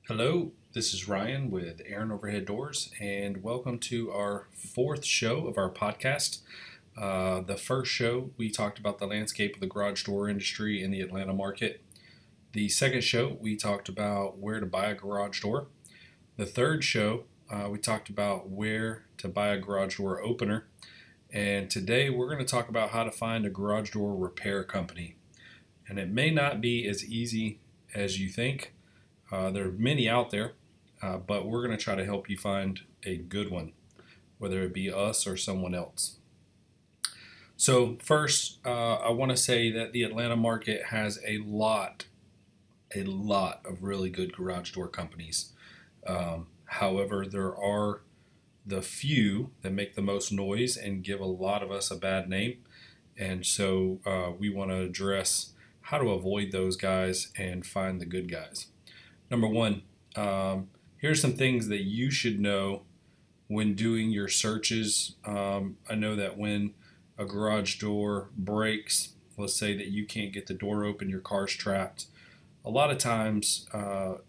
Hello, this is Ryan with Aaron Overhead Doors, and welcome to our fourth show of our podcast. The first show, we talked about the landscape of the garage door industry in the Atlanta market. The second show, we talked about where to buy a garage door. The third show, we talked about where to buy a garage door opener. And today, we're going to talk about how to find a garage door repair company. And it may not be as easy as you think. There are many out there, but we're going to try to help you find a good one, whether it be us or someone else. So first, I want to say that the Atlanta market has a lot of really good garage door companies. However, there are the few that make the most noise and give a lot of us a bad name. And so we want to address how to avoid those guys and find the good guys. Number one, here's some things that you should know when doing your searches. I know that when a garage door breaks, let's say that you can't get the door open, your car's trapped. A lot of times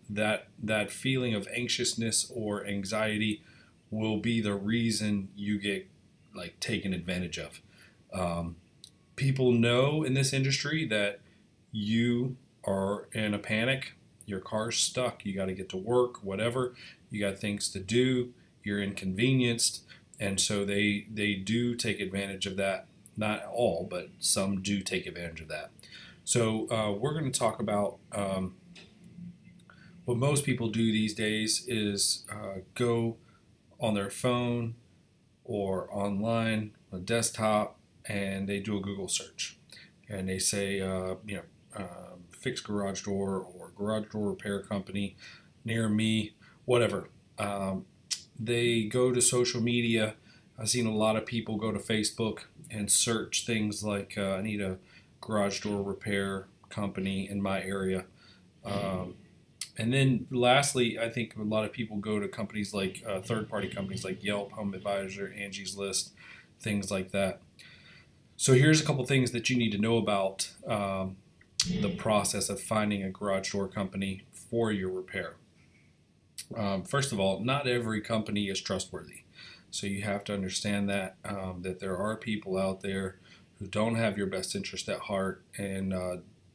that feeling of anxiousness or anxiety will be the reason you get taken advantage of. People know in this industry that you are in a panic. Your car's stuck, you got to get to work, whatever, you got things to do, you're inconvenienced, and so they do take advantage of that. Not all, but some do take advantage of that. So we're going to talk about what most people do these days is go on their phone or online, a desktop, and they do a Google search, and they say, fix garage door or garage door repair company near me, whatever. They go to social media. I've seen a lot of people go to Facebook and search things like, I need a garage door repair company in my area. And then lastly, I think a lot of people go to companies like third-party companies like Yelp, Home Advisor, Angie's List, things like that. So here's a couple things that you need to know about the process of finding a garage door company for your repair. First of all, not every company is trustworthy. So you have to understand that there are people out there who don't have your best interest at heart and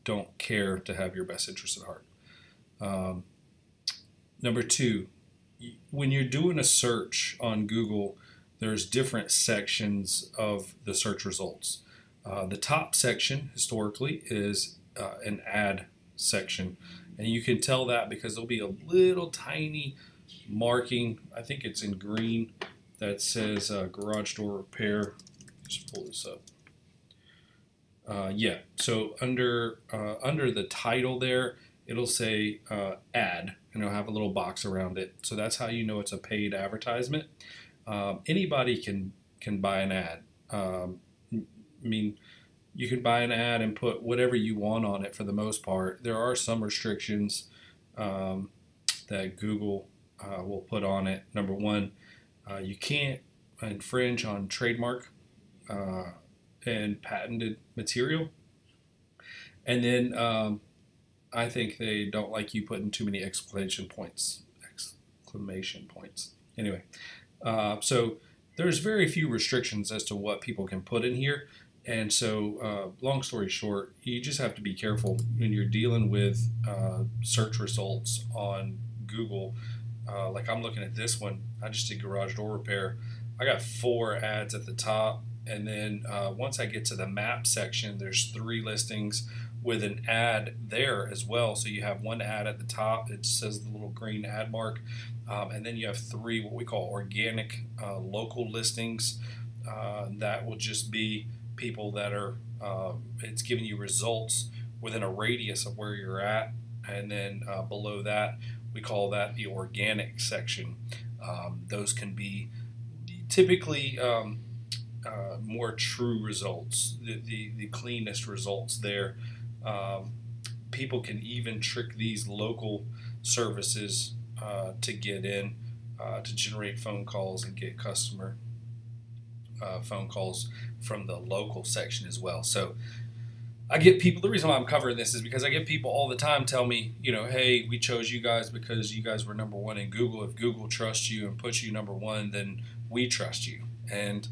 don't care to have your best interest at heart. Number two, when you're doing a search on Google, there's different sections of the search results. The top section historically is an ad section, and you can tell that because there'll be a little tiny marking, I think it's in green, that says garage door repair. Just pull this up. So under the title there, it'll say ad, and it'll have a little box around it. So that's how you know it's a paid advertisement. Anybody can buy an ad. You can buy an ad and put whatever you want on it for the most part. There are some restrictions that Google will put on it. Number one, you can't infringe on trademark and patented material. And then I think they don't like you putting too many exclamation points. Anyway, so there's very few restrictions as to what people can put in here. And so, long story short, you just have to be careful when you're dealing with search results on Google. Like I'm looking at this one, I just did garage door repair. I got 4 ads at the top, and then once I get to the map section, there's 3 listings with an ad there as well. So you have 1 ad at the top, it says the little green ad mark, and then you have 3 what we call organic local listings. That will just be people that are, it's giving you results within a radius of where you're at, and then below that we call that the organic section. Those can be typically more true results, the cleanest results there. People can even trick these local services to get in, to generate phone calls and get customer phone calls from the local section as well. So I get people, the reason why I'm covering this is because I get people all the time tell me, hey, we chose you guys because you guys were number one in Google. If Google trusts you and puts you number one, then we trust you. And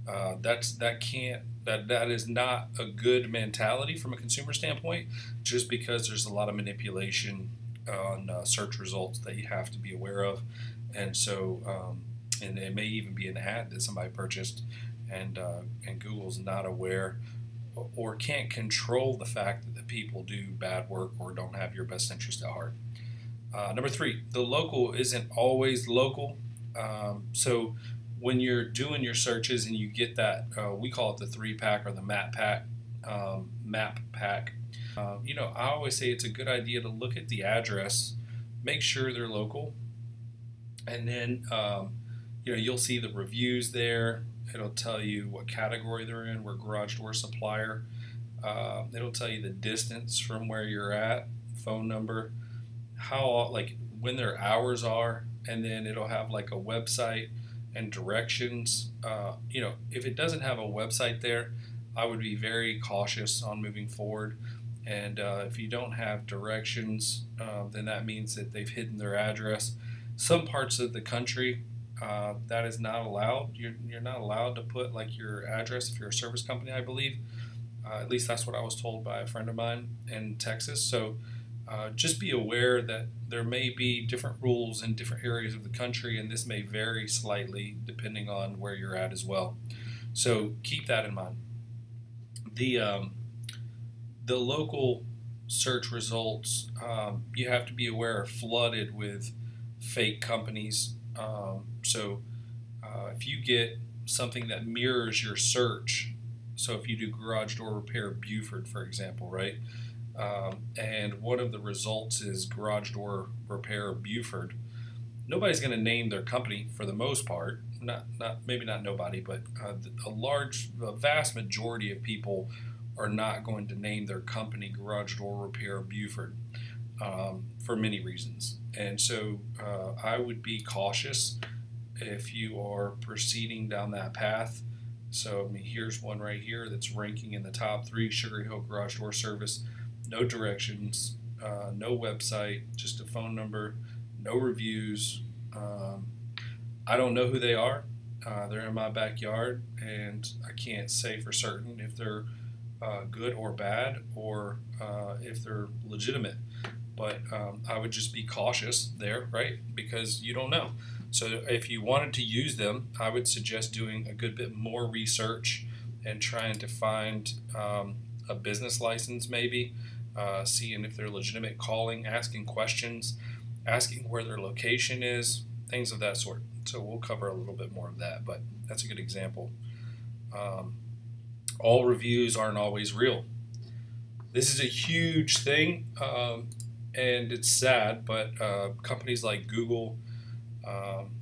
that is not a good mentality from a consumer standpoint, just because there's a lot of manipulation on search results that you have to be aware of. And so, and it may even be an ad that somebody purchased, and Google's not aware or can't control the fact that the people do bad work or don't have your best interest at heart. Number three, the local isn't always local. So when you're doing your searches and you get that, we call it the 3-pack or the map pack. I always say it's a good idea to look at the address, make sure they're local, and then you'll see the reviews there. It'll tell you what category they're in. We're garage door supplier. It'll tell you the distance from where you're at, phone number, when their hours are, and then it'll have like a website and directions. If it doesn't have a website there, I would be very cautious on moving forward. And if you don't have directions, then that means that they've hidden their address. Some parts of the country, that is not allowed. You're not allowed to put like your address if you're a service company, I believe. At least that's what I was told by a friend of mine in Texas. So just be aware that there may be different rules in different areas of the country, and this may vary slightly depending on where you're at as well. So keep that in mind. The local search results, you have to be aware, are flooded with fake companies. If you get something that mirrors your search, so if you do garage door repair Buford, for example, right, and one of the results is garage door repair Buford, nobody's going to name their company for the most part. Maybe not nobody, but a vast majority of people are not going to name their company garage door repair Buford for many reasons. And so I would be cautious if you are proceeding down that path. So here's one right here that's ranking in the top 3, Sugar Hill Garage Door Service. No directions, no website, just a phone number, no reviews. I don't know who they are. They're in my backyard, and I can't say for certain if they're good or bad, or if they're legitimate. But I would just be cautious there, right? Because you don't know. So if you wanted to use them, I would suggest doing a good bit more research and trying to find a business license maybe, seeing if they're legitimate, calling, asking questions, asking where their location is, things of that sort. So we'll cover a little bit more of that, but that's a good example. All reviews aren't always real. This is a huge thing, and it's sad, but companies like Google,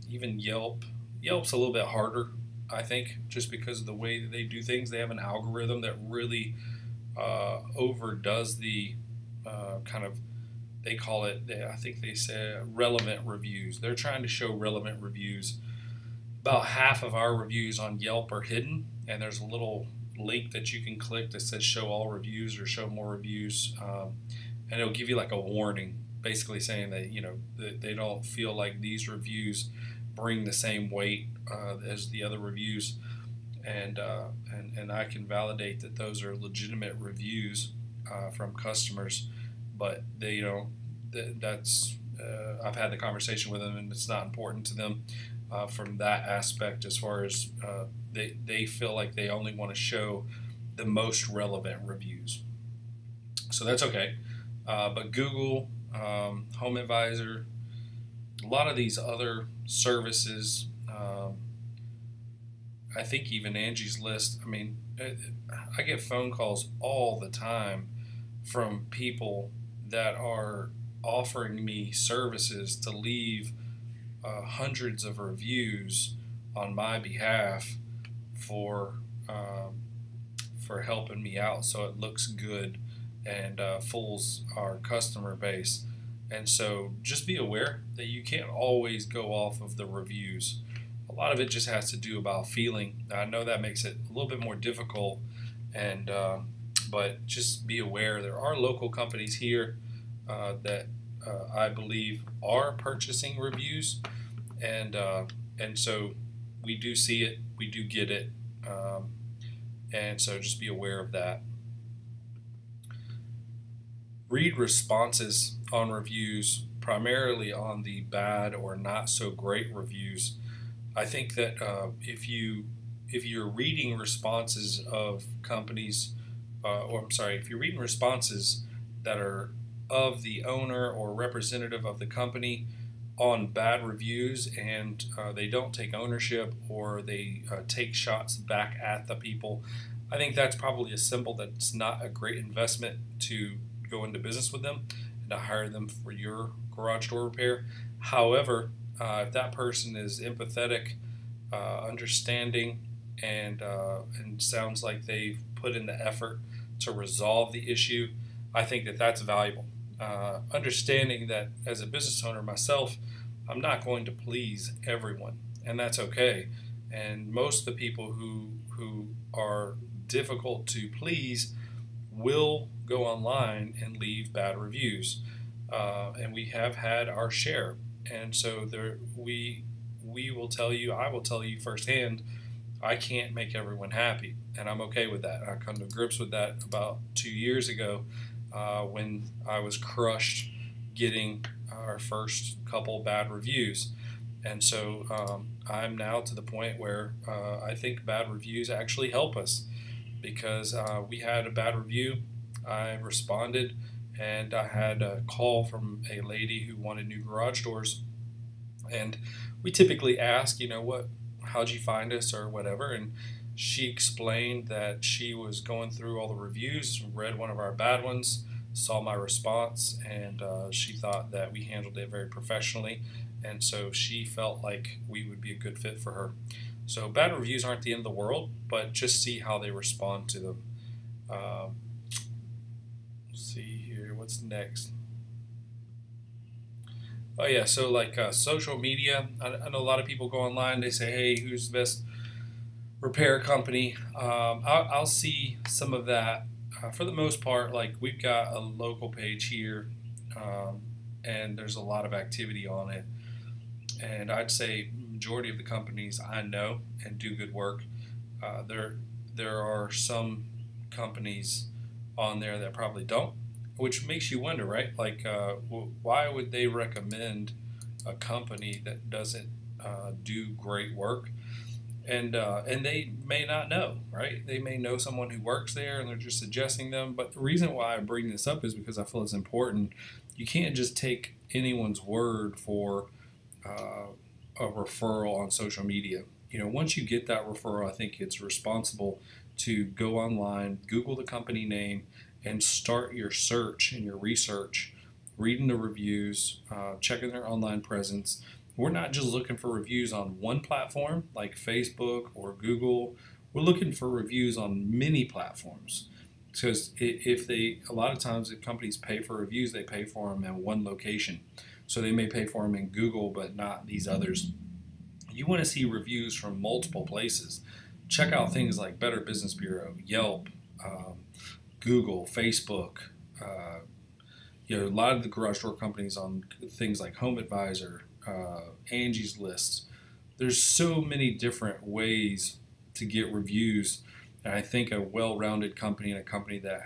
even Yelp's a little bit harder, I think, just because of the way that they do things. They have an algorithm that really overdoes the they call it, I think they say relevant reviews. They're trying to show relevant reviews. About half of our reviews on Yelp are hidden, and there's a little link that you can click that says show all reviews or show more reviews, and it'll give you like a warning, basically saying that that they don't feel like these reviews bring the same weight as the other reviews, and I can validate that those are legitimate reviews from customers, but they don't. That's I've had the conversation with them, and it's not important to them from that aspect. As far as they feel like they only want to show the most relevant reviews, so that's okay. But Google, Home Advisor, a lot of these other services, I think even Angie's List. I mean, I get phone calls all the time from people that are offering me services to leave hundreds of reviews on my behalf for helping me out, so it looks good and fools our customer base. And so just be aware that you can't always go off of the reviews. A lot of it just has to do about feeling. I know that makes it a little bit more difficult, and but just be aware there are local companies here that I believe are purchasing reviews, and so we do see it, we do get it, and so just be aware of that. Read responses on reviews, primarily on the bad or not so great reviews. I think that if you're reading responses of companies, if you're reading responses that are of the owner or representative of the company on bad reviews, and they don't take ownership, or they take shots back at the people, I think that's probably a symbol that it's not a great investment to go into business with them and to hire them for your garage door repair. However, if that person is empathetic, understanding, and sounds like they've put in the effort to resolve the issue, I think that that's valuable. Understanding that as a business owner myself, I'm not going to please everyone, and that's okay. And most of the people who are difficult to please will go online and leave bad reviews, and we have had our share. And so we will tell you, I will tell you firsthand, I can't make everyone happy, and I'm okay with that. I come to grips with that about 2 years ago, when I was crushed getting our first couple bad reviews. And so I'm now to the point where I think bad reviews actually help us, because we had a bad review. I responded, and I had a call from a lady who wanted new garage doors. And we typically ask, how'd you find us or whatever. And she explained that she was going through all the reviews, read one of our bad ones, saw my response, and she thought that we handled it very professionally. And so she felt like we would be a good fit for her. So bad reviews aren't the end of the world, but just see how they respond to them. Let's see here, what's next? Oh yeah, so like social media, I know a lot of people go online, they say, hey, who's the best repair company? I'll see some of that. For the most part, like we've got a local page here, and there's a lot of activity on it. And I'd say majority of the companies I know and do good work. There are some companies on there that probably don't, which makes you wonder, right? Like, why would they recommend a company that doesn't do great work? And they may not know, right? They may know someone who works there, and they're just suggesting them. But the reason why I bring this up is because I feel it's important. You can't just take anyone's word for a referral on social media. Once you get that referral, I think it's responsible to go online, Google the company name, and start your search and your research, reading the reviews, checking their online presence. We're not just looking for reviews on one platform like Facebook or Google. We're looking for reviews on many platforms, because a lot of times if companies pay for reviews, they pay for them in one location. So they may pay for them in Google, but not these others. You want to see reviews from multiple places. Check out things like Better Business Bureau, Yelp, Google, Facebook. A lot of the garage door companies on things like Home Advisor, Angie's List. There's so many different ways to get reviews, and I think a well-rounded company and a company that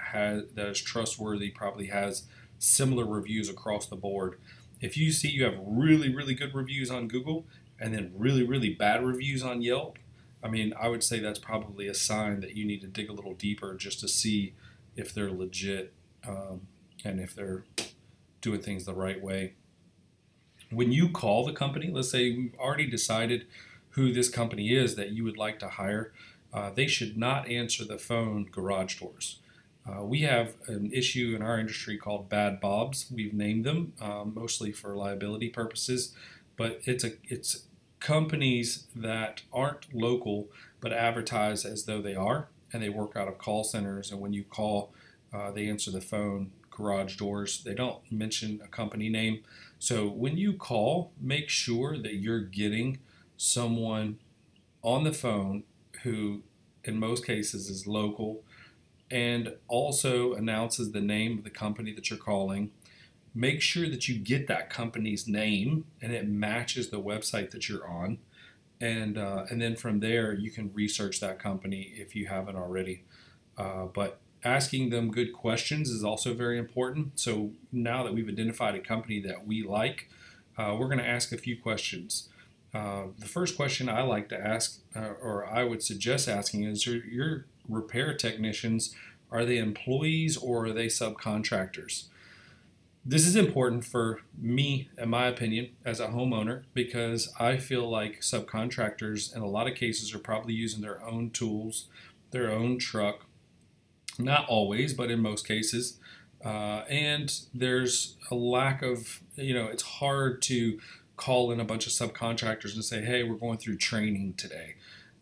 is trustworthy probably has similar reviews across the board. If you see you have really, really good reviews on Google and then really, really bad reviews on Yelp, I would say that's probably a sign that you need to dig a little deeper just to see if they're legit, and if they're doing things the right way. When you call the company, let's say we've already decided who this company is that you would like to hire, they should not answer the phone garage doors. We have an issue in our industry called bad bobs. We've named them mostly for liability purposes, but it's companies that aren't local but advertise as though they are, and they work out of call centers. And when you call, they answer the phone garage doors. They don't mention a company name. So when you call, make sure that you're getting someone on the phone who, in most cases, is local, and also announces the name of the company that you're calling. Make sure that you get that company's name and it matches the website that you're on. And then from there, you can research that company if you haven't already. But asking them good questions is also very important. So now that we've identified a company that we like, we're going to ask a few questions. The first question I like to ask, or I would suggest asking, is your repair technicians, are they employees or are they subcontractors? This is important for me, in my opinion, as a homeowner, because I feel like subcontractors in a lot of cases are probably using their own tools, their own truck, not always, but in most cases. And there's a lack of, it's hard to call in a bunch of subcontractors and say, hey, we're going through training today.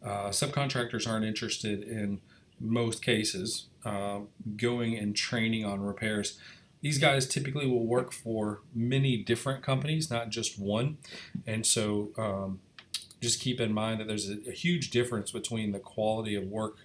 Subcontractors aren't interested in most cases going and training on repairs. These guys typically will work for many different companies, not just one. And so just keep in mind that there's a huge difference between the quality of work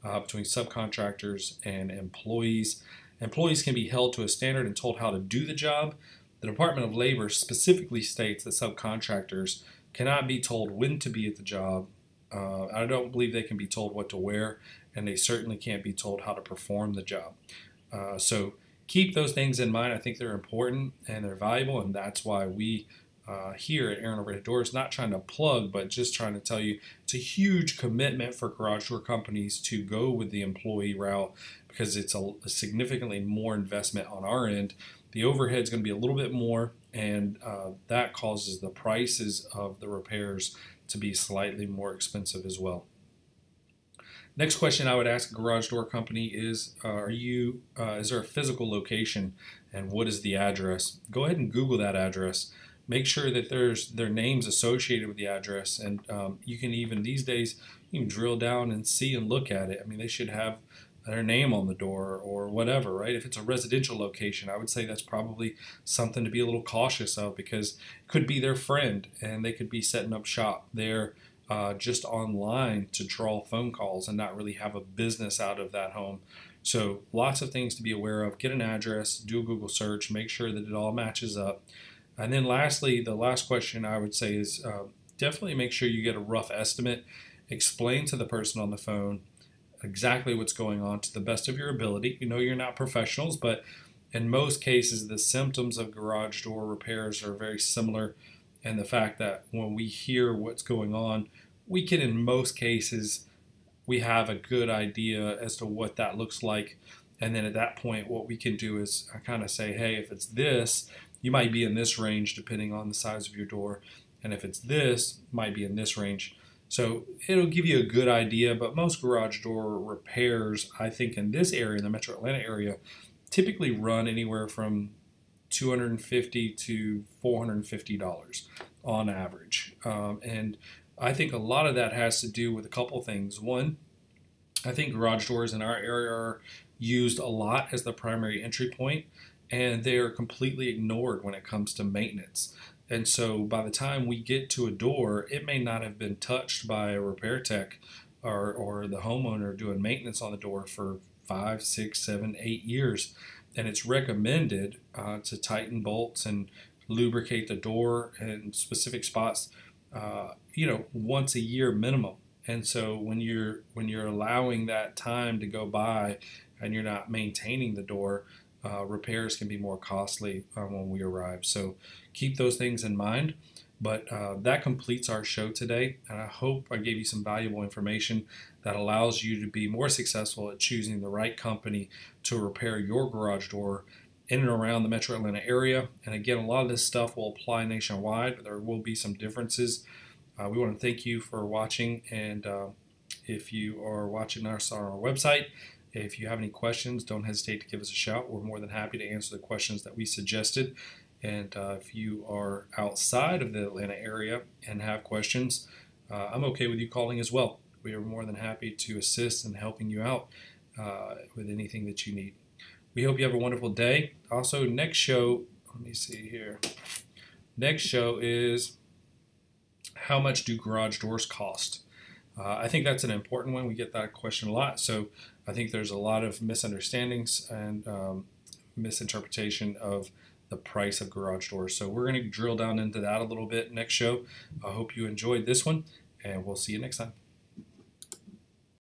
between subcontractors and employees. Employees can be held to a standard and told how to do the job. The Department of Labor specifically states that subcontractors cannot be told when to be at the job. I don't believe they can be told what to wear, and they certainly can't be told how to perform the job. So keep those things in mind. I think they're important and they're valuable, and that's why we here at Aaron Overhead Doors, not trying to plug, but just trying to tell you it's a huge commitment for garage door companies to go with the employee route because it's a significantly more investment on our end. The overhead is going to be a little bit more, and that causes the prices of the repairs to be slightly more expensive as well. Next question I would ask a garage door company is, is there a physical location and what is the address? Go ahead and Google that address. Make sure that there's their names associated with the address, and you can even these days you can drill down and see and look at it. I mean, they should have their name on the door or whatever, right? If it's a residential location, I would say that's probably something to be a little cautious of because it could be their friend and they could be setting up shop there just online to draw phone calls and not really have a business out of that home. So lots of things to be aware of. Get an address, do a Google search, make sure that it all matches up. And then lastly, the last question I would say is definitely make sure you get a rough estimate. Explain to the person on the phone exactly what's going on to the best of your ability. You know you're not professionals, but in most cases, the symptoms of garage door repairs are very similar. And the fact that when we hear what's going on, we can, in most cases, we have a good idea as to what that looks like. And then at that point, what we can do is kind of say, hey, if it's this, you might be in this range depending on the size of your door. And if it's this, might be in this range. So it'll give you a good idea, but most garage door repairs, I think in this area, in the Metro Atlanta area, typically run anywhere from $250 to $450 on average. And I think a lot of that has to do with a couple things. One, I think garage doors in our area are used a lot as the primary entry point, and they are completely ignored when it comes to maintenance. And so by the time we get to a door, it may not have been touched by a repair tech or the homeowner doing maintenance on the door for 5, 6, 7, 8 years. And it's recommended to tighten bolts and lubricate the door in specific spots, once a year minimum. And so when you're allowing that time to go by and you're not maintaining the door, repairs can be more costly when we arrive. So keep those things in mind. But that completes our show today, and I hope I gave you some valuable information that allows you to be more successful at choosing the right company to repair your garage door in and around the Metro Atlanta area. And again, a lot of this stuff will apply nationwide, but there will be some differences. We want to thank you for watching, and if you are watching us on our website, if you have any questions, don't hesitate to give us a shout. We're more than happy to answer the questions that we suggested. And if you are outside of the Atlanta area and have questions, I'm okay with you calling as well. We are more than happy to assist in helping you out with anything that you need. We hope you have a wonderful day. Also, next show, let me see here. Next show is how much do garage doors cost? I think that's an important one. We get that question a lot. So I think there's a lot of misunderstandings and misinterpretation of the price of garage doors. So we're going to drill down into that a little bit next show. I hope you enjoyed this one, and we'll see you next time.